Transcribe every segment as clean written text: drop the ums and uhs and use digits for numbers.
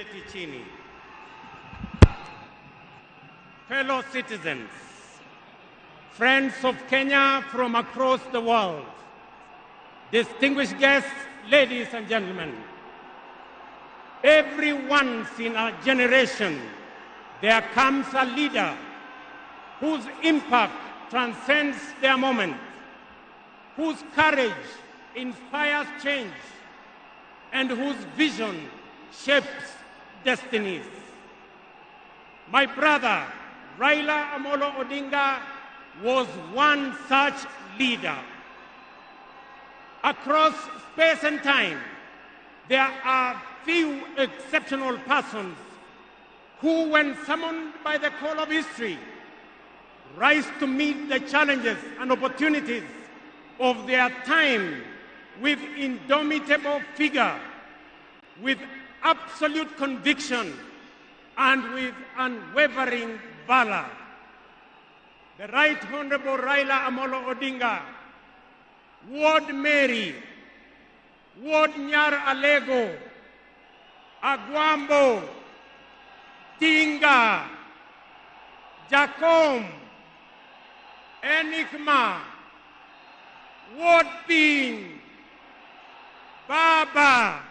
Keti chini. Fellow citizens, friends of Kenya from across the world, distinguished guests, ladies and gentlemen, every once in a generation, there comes a leader whose impact transcends their moment, whose courage inspires change, and whose vision shapes destinies. My brother, Raila Amolo Odinga, was one such leader. Across space and time, there are few exceptional persons who, when summoned by the call of history, rise to meet the challenges and opportunities of their time with indomitable vigor, with absolute conviction, and with unwavering valor. The Right Honorable Raila Amolo Odinga, Ward Mary, Ward Nyar Alego, Agwambo, Tinga, Jacom, Enigma, Ward Bean, Baba,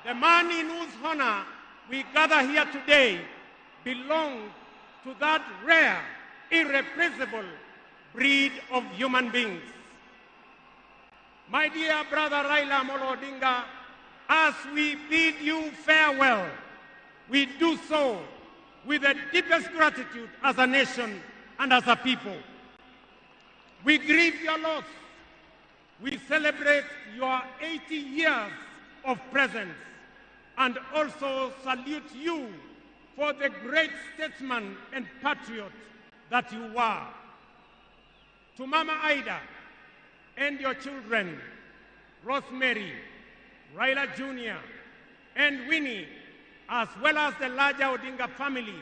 the man in whose honor we gather here today belongs to that rare, irreplaceable breed of human beings. My dear brother Raila Amolo Odinga, as we bid you farewell, we do so with the deepest gratitude as a nation and as a people. We grieve your loss. We celebrate your 80 years of presence and also salute you for the great statesman and patriot that you were. To Mama Ida and your children, Rosemary, Raila Jr., and Winnie, as well as the larger Odinga family,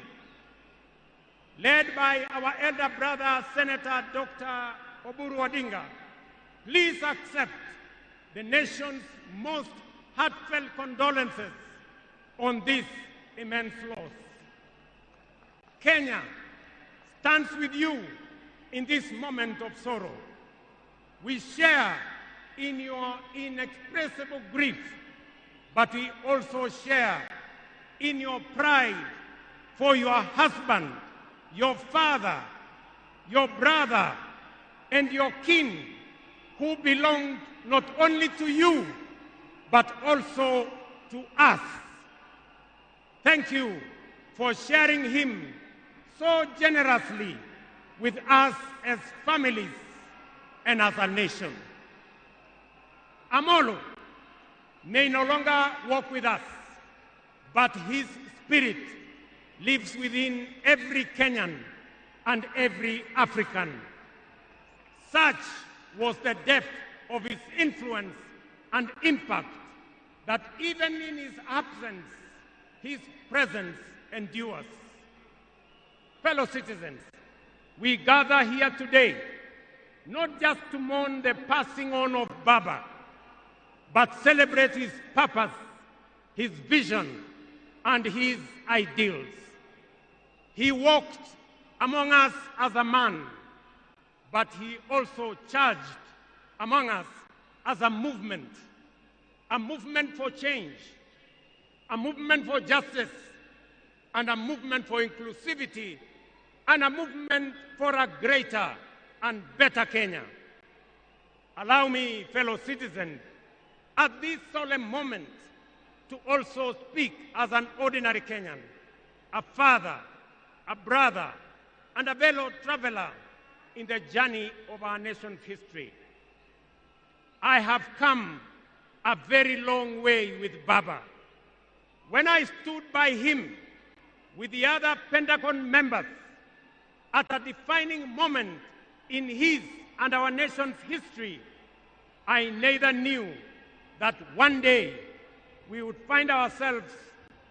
led by our elder brother, Senator Dr. Oburu Odinga, please accept the nation's most heartfelt condolences on this immense loss. Kenya stands with you in this moment of sorrow. We share in your inexpressible grief, but we also share in your pride for your husband, your father, your brother, and your kin, who belonged not only to you, but also to us. Thank you for sharing him so generously with us as families and as a nation. Amolo may no longer walk with us, but his spirit lives within every Kenyan and every African. Such was the depth of his influence and impact that even in his absence, his presence endures. Fellow citizens, we gather here today not just to mourn the passing on of Baba, but celebrate his purpose, his vision, and his ideals. He walked among us as a man, but he also charged among us as a movement for change, a movement for justice, and a movement for inclusivity, and a movement for a greater and better Kenya. Allow me, fellow citizens, at this solemn moment to also speak as an ordinary Kenyan, a father, a brother, and a fellow traveler in the journey of our nation's history. I have come a very long way with Baba. When I stood by him with the other Pentagon members at a defining moment in his and our nation's history, I neither knew that one day we would find ourselves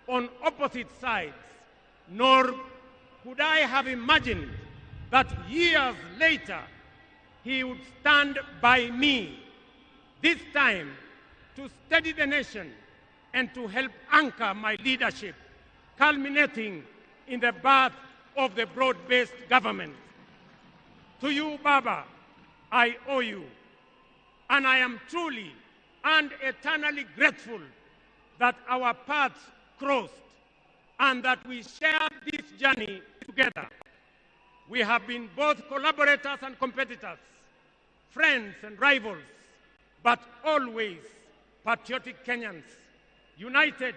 on opposite sides, nor could I have imagined that years later he would stand by me, this time to steady the nation and to help anchor my leadership, culminating in the birth of the broad-based government. To you, Baba, I owe you, and I am truly and eternally grateful that our paths crossed and that we shared this journey together. We have been both collaborators and competitors, friends and rivals, but always patriotic Kenyans, united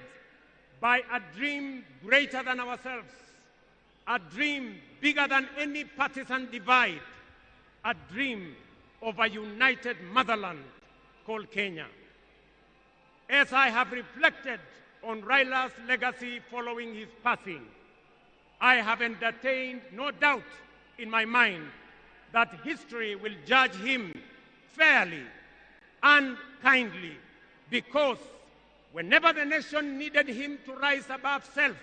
by a dream greater than ourselves, a dream bigger than any partisan divide, a dream of a united motherland called Kenya. As I have reflected on Raila's legacy following his passing, I have entertained no doubt in my mind that history will judge him fairly and kindly, because whenever the nation needed him to rise above self,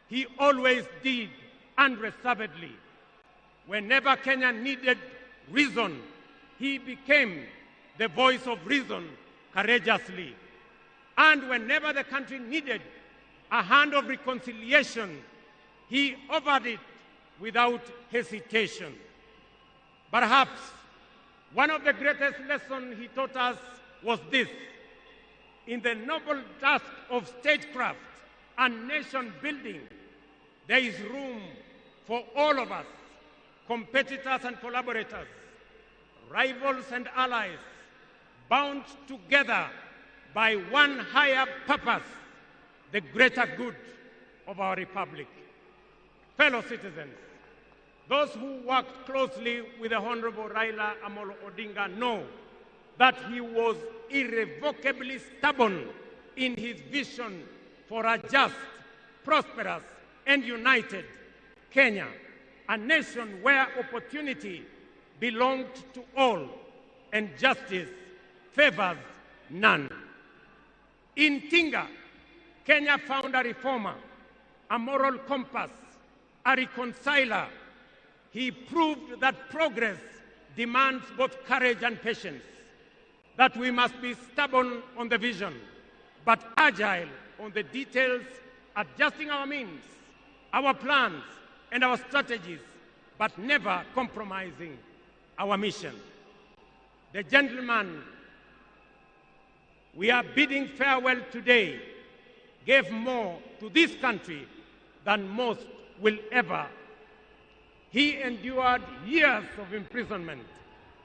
he always did unreservedly. Whenever Kenya needed reason, he became the voice of reason courageously. And whenever the country needed a hand of reconciliation, he offered it without hesitation. Perhaps one of the greatest lessons he taught us was this: in the noble task of statecraft and nation building, there is room for all of us, competitors and collaborators, rivals and allies, bound together by one higher purpose, the greater good of our republic. Fellow citizens, those who worked closely with the Honorable Raila Amolo Odinga know that he was irrevocably stubborn in his vision for a just, prosperous, and united Kenya, a nation where opportunity belonged to all and justice favors none. In Tinga, Kenya found a reformer, a moral compass, a reconciler. He proved that progress demands both courage and patience, that we must be stubborn on the vision, but agile on the details, adjusting our means, our plans, and our strategies, but never compromising our mission. The gentleman we are bidding farewell today gave more to this country than most will ever. He endured years of imprisonment,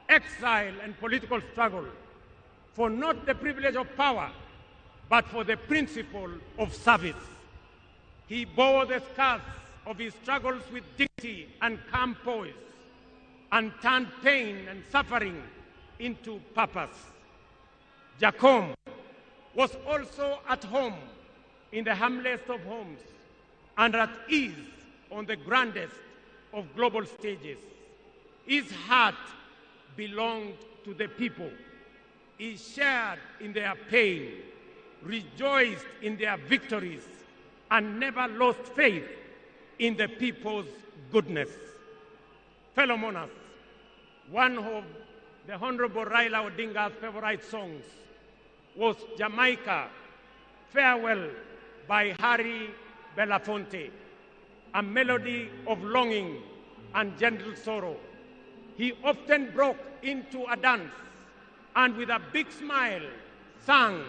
exile, and political struggle for not the privilege of power, but for the principle of service. He bore the scars of his struggles with dignity and calm poise, and turned pain and suffering into purpose. Jacom was also at home in the humblest of homes and at ease on the grandest of global stages. His heart belonged to the people. He shared in their pain, rejoiced in their victories, and never lost faith in the people's goodness. Fellow monarchs, one of the Honorable Raila Odinga's favorite songs was Jamaica, Farewell by Harry Belafonte, a melody of longing and gentle sorrow. He often broke into a dance and with a big smile sang,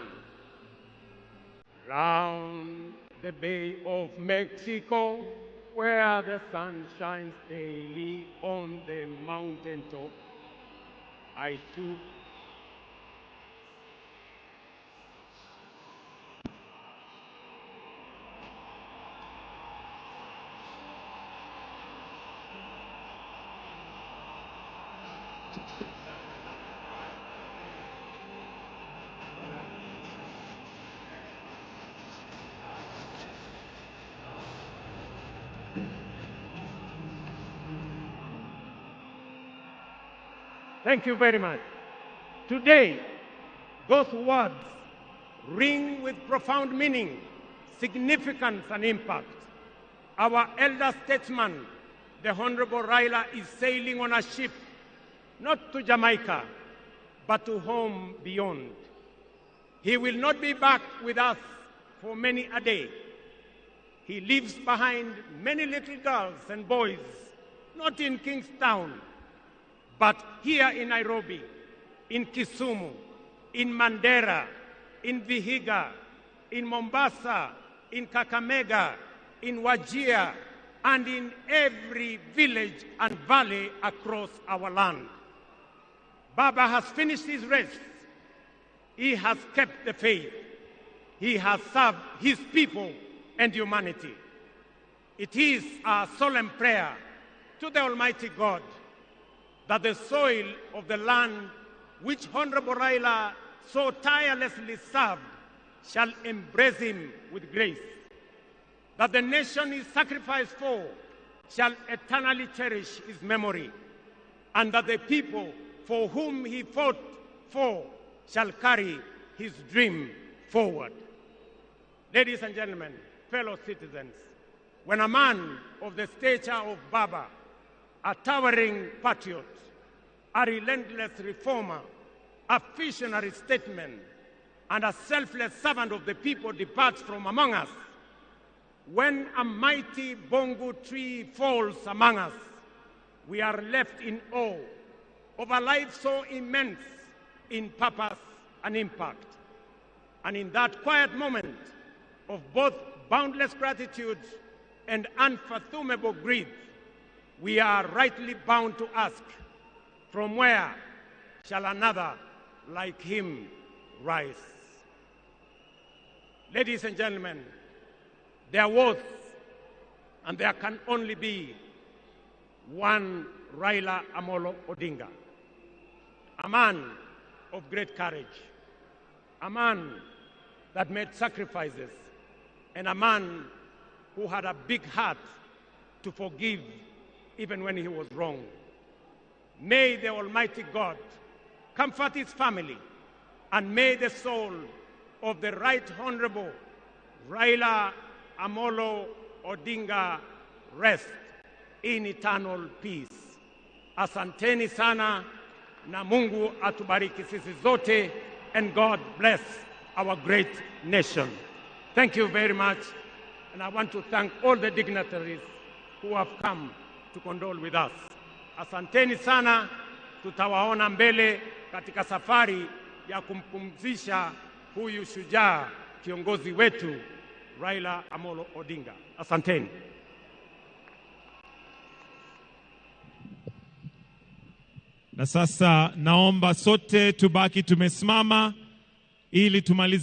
"Round the Bay of Mexico, where the sun shines daily on the mountain top, I too..." Thank you very much. Today, those words ring with profound meaning, significance, and impact. Our elder statesman, the Honorable Raila, is sailing on a ship, not to Jamaica, but to home beyond. He will not be back with us for many a day. He leaves behind many little girls and boys, not in Kingstown, but here in Nairobi, in Kisumu, in Mandera, in Vihiga, in Mombasa, in Kakamega, in Wajir, and in every village and valley across our land. Baba has finished his race. He has kept the faith. He has served his people and humanity. It is our solemn prayer to the Almighty God that the soil of the land which Honorable Raila so tirelessly served shall embrace him with grace, that the nation he sacrificed for shall eternally cherish his memory, and that the people for whom he fought for shall carry his dream forward. Ladies and gentlemen, fellow citizens, when a man of the stature of Baba, a towering patriot, a relentless reformer, a visionary statesman, and a selfless servant of the people departs from among us, when a mighty bongo tree falls among us, we are left in awe of a life so immense in purpose and impact. And in that quiet moment of both boundless gratitude and unfathomable grief, we are rightly bound to ask, from where shall another like him rise? Ladies and gentlemen, there was and there can only be one Raila Amolo Odinga, a man of great courage, a man that made sacrifices, and a man who had a big heart to forgive even when he was wrong. May the Almighty God comfort his family, and may the soul of the Right Honorable Raila Amolo Odinga rest in eternal peace. Asanteni sana, na Mungu atubariki sisi zote, and God bless our great nation. Thank you very much, and I want to thank all the dignitaries who have come to condole with us. Asanteni sana, tutawaona mbele katika safari ya kumpumzisha huyu shujaa kiongozi wetu Raila Amolo Odinga. Asanteni. Na sasa naomba sote tubaki tumesimama ili tumalize